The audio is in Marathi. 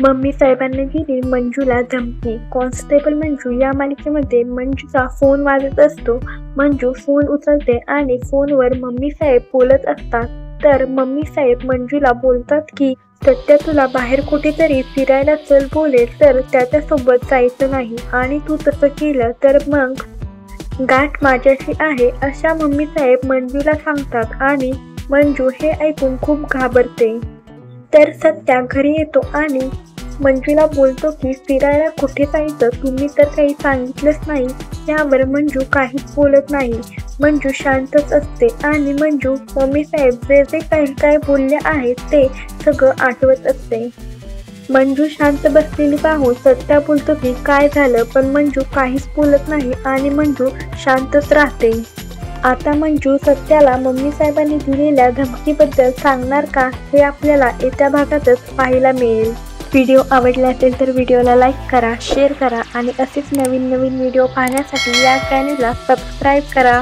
मम्मी साहेबांनी दिली मंजूला धमकी. कॉन्स्टेबल मंजू या मालिकेमध्ये मंजूचा फोन वाजत असतो. मंजू फोन उचलते आणि फोनवर मम्मी साहेब बोलत असतात. तर मम्मी साहेब मंजूला बोलतात की सत्या तुला बाहेर कुठेतरी फिरायला चल बोलेल तर त्याच्यासोबत जायचं नाही आणि तू तसं केलं तर मग गाठ माझ्याशी आहे अशा मम्मी साहेब मंजूला सांगतात आणि मंजू हे ऐकून खूप घाबरते. तर सत्या घरी येतो आणि मंजूला बोलतो की फिरायला कुठे जायचं, तुम्ही तर काही सांगितलंच नाही. यावर मंजू काहीच बोलत नाही. मंजू शांतच असते आणि मंजू मम्मी साहेब जे जे काय बोलले आहेत ते सगळं आठवत असते. मंजू शांत बसलेली पाहून सत्या बोलतो की काय झालं, पण मंजू काहीच बोलत नाही आणि मंजू शांतच राहते. आता मंजू सत्याला मम्मी साहेबांनी दिलेल्या धमकीबद्दल सांगणार का, हे आपल्याला येत्या भागातच पाहायला मिळेल. व्हिडिओ आवडला असेल तर व्हिडिओला लाईक करा, शेअर करा आणि असेच नवीन व्हिडिओ पाहण्यासाठी या चॅनेलला सबस्क्राईब करा.